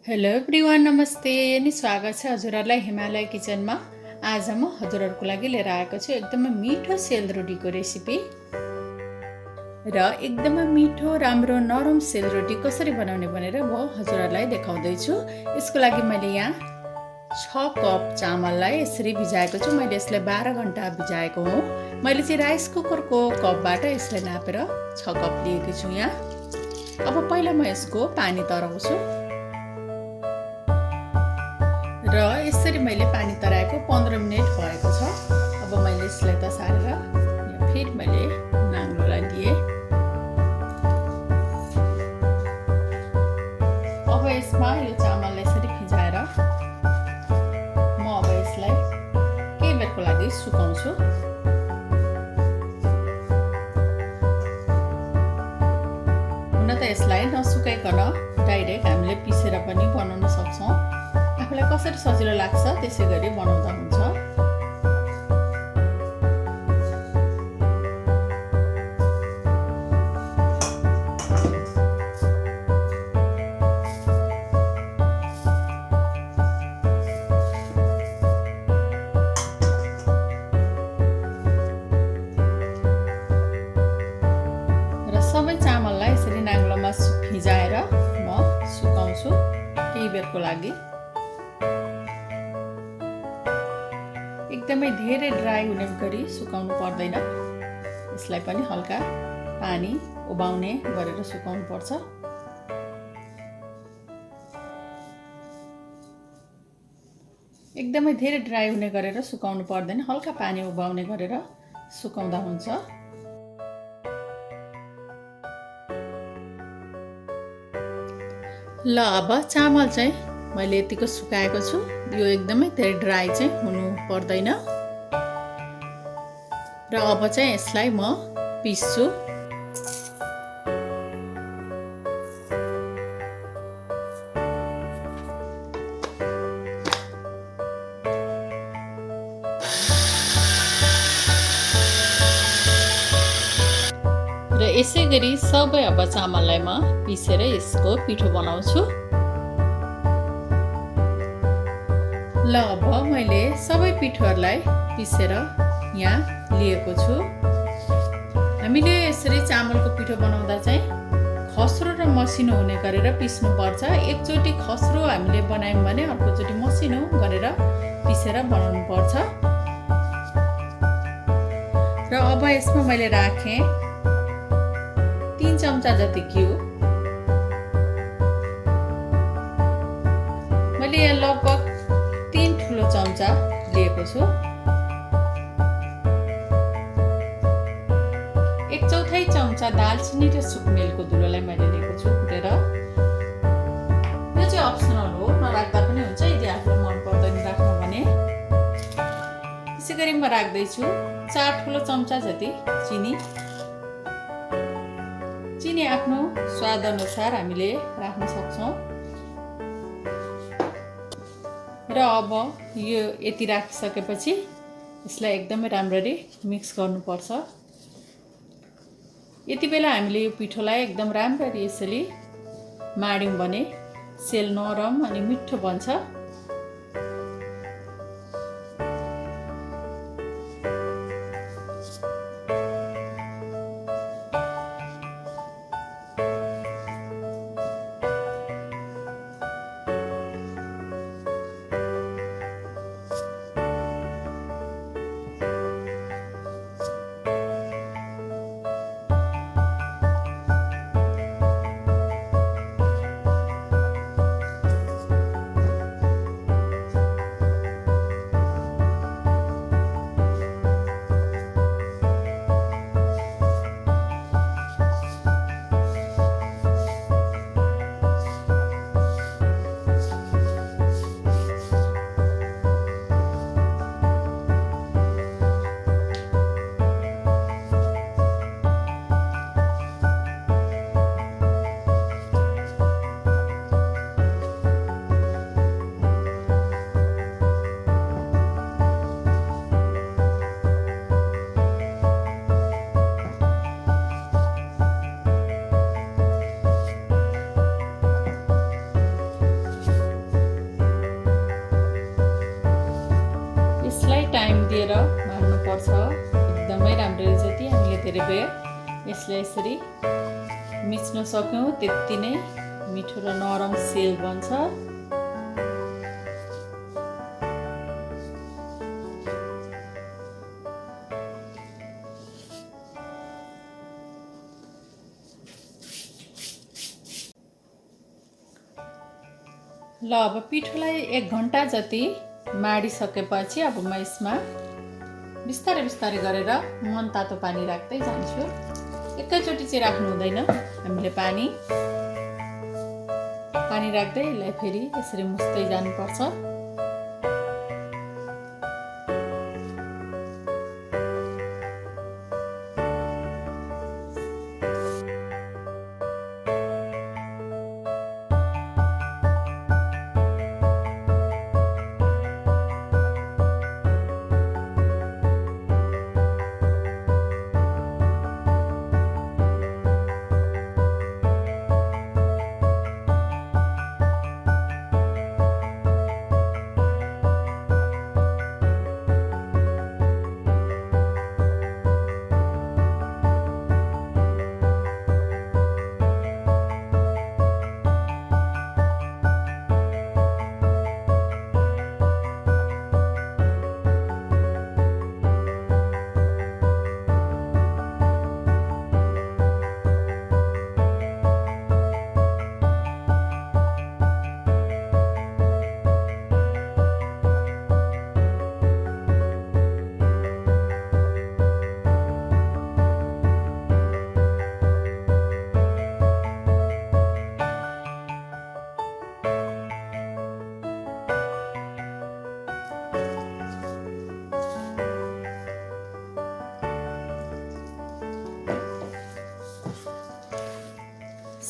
Hello everyone, नमस्ते अनि स्वागत छ हजुरहरूलाई हिमालय किचनमा। आज म हजुरहरूको लागि लिएर आएको छु एकदमै मिठो सेलरोटीको रेसिपी। र एकदमै मिठो राम्रो नरम सेलरोटी कसरी बनाउने भनेर म हजुरहरूलाई देखाउँदैछु। यसको लागि मैले यहाँ 6 कप चामललाई यसरी भिजाएको छु। मैले यसलाई 12 घण्टा भिजाएको हुँ। मैले चाहिँ राइस कुकरको कपबाट यसलाई नापेर 6 कप लिएको छु यहाँ। अब पहिला म यसको पानी तराउँछु र यसरी मैले पानी तराएको 15 मिनट भएको छ। अब मैले यसलाई तसारेर फेरि मैले नाङ्लोलाई लिएँ। अब यसमा यो चामललाई यसरी भिजाएर म अब यसलाई केही बेरको लागि सुकाउँछु। हुन त यसलाई नसुकाइकन डाइरेक्ट हामीले पिसेर पनि बनाउन सक्छौँ। आफूलाई कसरी सजिलो लाग्छ त्यसै गरी बनाउँदा हुन्छ। र सबै चामललाई यसरी नाङ्लोमा भिजाएर म सुकाउँछु केही बेरको लागि। एकदमै धेरै ड्राई हुने गरी सुकाउनु पर्दैन। यसलाई पनि हल्का पानी उबाउने गरेर सुकाउनु पर्छ। एकदमै धेरै ड्राई हुने गरेर सुकाउनु पर्दैन, हल्का पानी उबाउने गरेर सुकाउँदा हुन्छ। ल अब चामल चाहिँ मैले यतिको सुकाएको छु। यो एकदमै धेरै ड्राई चाहिँ हुनु पर्दैन। र अब चाहिँ यसलाई म पिस्छु। र यसै गरी सबै अब चामललाई म पिसेर यसको पिठो बनाउँछु। ल अब मैले सबै पिठोहरूलाई पिसेर यहाँ लिएको छु। हामीले यसरी चामलको पिठो बनाउँदा चाहिँ खस्रो र मसिनो हुने गरेर पिस्नुपर्छ। एकचोटि खस्रो हामीले बनायौँ भने अर्कोचोटि मसिनो गरेर पिसेर बनाउनु पर्छ। र अब यसमा मैले राखेँ 3 चम्चा जति घिउ। मैले यहाँ लगभग 3 ठुलो चम्चा लिएको छु। 1/4 चम्चा दालचिनी र सुकमेलको धुलोलाई मैले लिएको छु कुटेर। यो चाहिँ अप्सनल हो, नराख्दा पनि हुन्छ यदि आफूलाई मन पर्दैन राख्नु भने। त्यसै गरी म राख्दैछु 4 ठुलो चम्चा जति चिनी। चिनी आफ्नो स्वाद अनुसार हामीले राख्न सक्छौँ। र अब यो यति राखिसकेपछि यसलाई एकदमै राम्ररी मिक्स गर्नुपर्छ। यति बेला हामीले यो पिठोलाई एकदम राम्ररी यसरी माड्यौँ भने सेल नरम अनि मिठो बन्छ। छोपेर मार्नुपर्छ। एकदमै राम्रो जति हामीले धेरै बेर यसलाई यसरी मिच्न सक्यौँ त्यति नै मिठो र नरम सेल बन्छ। ल अब पिठोलाई 1 घण्टा जति माडिसकेपछि अब म यसमा बिस्तारै बिस्तारै गरेर मनतातो पानी राख्दै जान्छु। एकैचोटि चाहिँ राख्नु हुँदैन, हामीले पानी राख्दै यसलाई फेरि यसरी मुस्दै जानुपर्छ।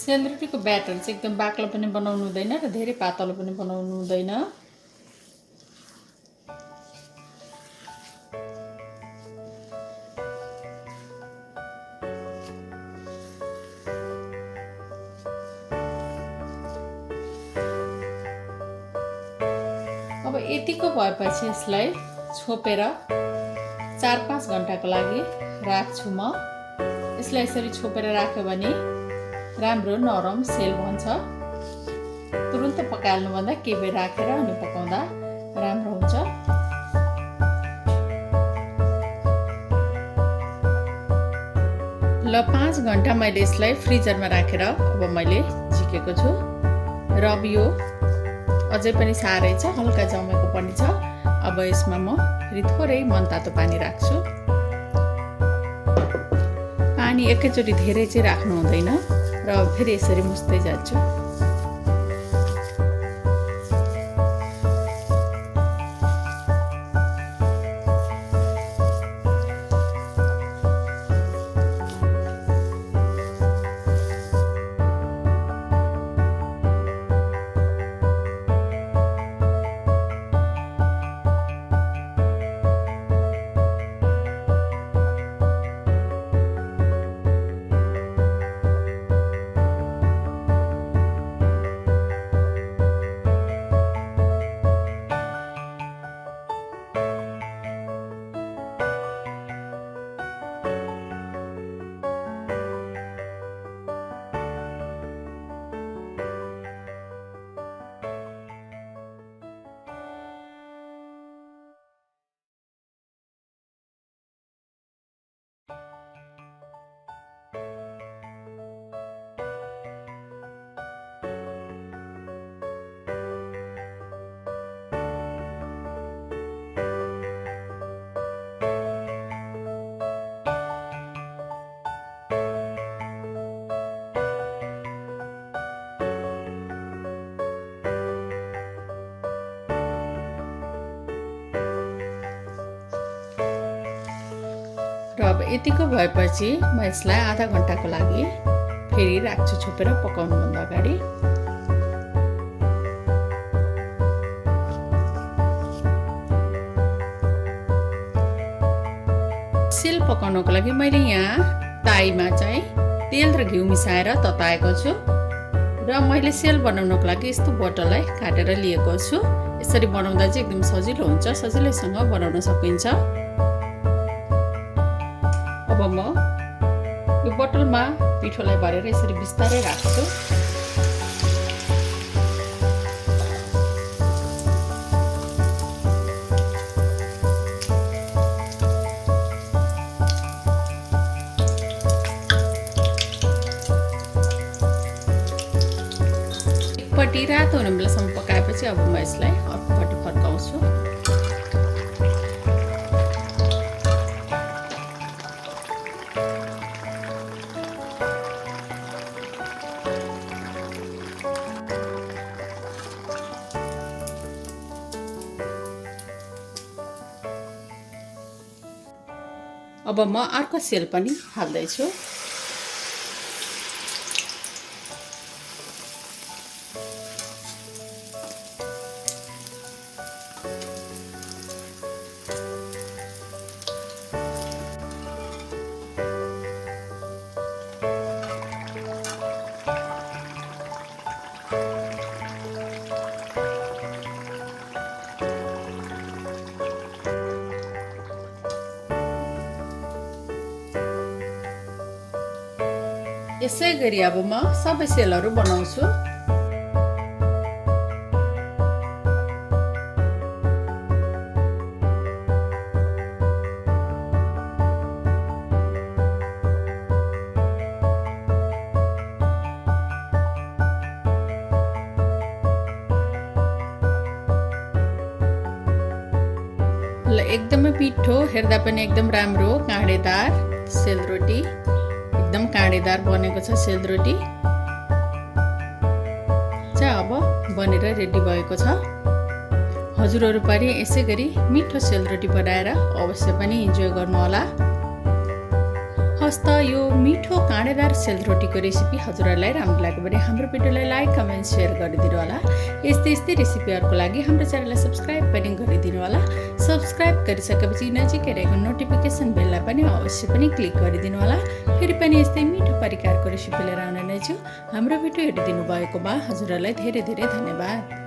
सेलरोटीको ब्याटर चाहिँ एकदम बाक्लो पनि बनाउनु हुँदैन र धेरै पातलो पनि बनाउनु हुँदैन। अब यतिको भएपछि यसलाई छोपेर 4-5 घण्टाको लागि राख्छु म। यसलाई यसरी छोपेर राख्यो भने राम्रो नरम सेल बन्छ। तुरुन्त पकाल्नुभन्दा केही बेर राखेर अनि पकाउँदा राम्रो हुन्छ। ल 5 घण्टा मैले यसलाई फ्रिजरमा राखेर अब मैले झिकेको छु र अब यो अझै पनि साह्रै छ, हल्का जमेको पनि छ। अब यसमा म फेरि थोरै मनतातो पानी राख्छु। पानी एकैचोटि धेरै चाहिँ राख्नु हुँदैन र फेरि यसरी मुस्दै जान्छु। र अब यतिको भएपछि म यसलाई आधा घण्टाको लागि फेरि राख्छु छोपेर पकाउनुभन्दा अगाडि। सेल पकाउनको लागि मैले यहाँ ताईमा चाहिँ तेल र घिउ मिसाएर तताएको छु र मैले सेल बनाउनको लागि यस्तो बटरलाई काटेर लिएको छु। यसरी बनाउँदा चाहिँ एकदम सजिलो हुन्छ, सजिलैसँग बनाउन सकिन्छ। अब म यो बोतलमा पिठोलाई भरेर यसरी बिस्तारै राख्छु। एकपट्टि रातो हुने बेलासम्म पकाएपछि अब म यसलाई अर्कोपट्टि फर्काउँछु। अब म अर्को सेल पनि हाल्दैछु। यसै गरी अब म सबै सेलहरू बनाउँछु। एकदमै पिठो, हेर्दा पनि एकदम राम्रो काँडेदार सेलरोटी, एकदम काँडेदार बनेको छ सेलरोटी चाहिँ अब बनेर रेडी भएको छ। हजुरहरू पनि यसै गरी मिठो सेलरोटी बनाएर अवश्य पनि इन्जोय गर्नुहोला। हस्त यो मिठो काँडेदार सेलरोटीको रेसिपी हजुरहरूलाई राम्रो लाग्यो भने हाम्रो भिडियोलाई लाइक, कमेन्ट, सेयर गरिदिनु होला। यस्तै रेसिपीहरूको लागि हाम्रो च्यानललाई सब्स्क्राइब पनि गरिदिनु होला। सब्स्क्राइब गरिसकेपछि नजिकै रहेको नोटिफिकेसन बेललाई पनि अवश्य पनि क्लिक गरिदिनु होला। फेरि पनि यस्तै मिठो परिकारको रेसिपी लिएर आउने नै छु। हाम्रो भिडियो हेरिदिनु भएकोमा हजुरहरूलाई धेरै धेरै धन्यवाद।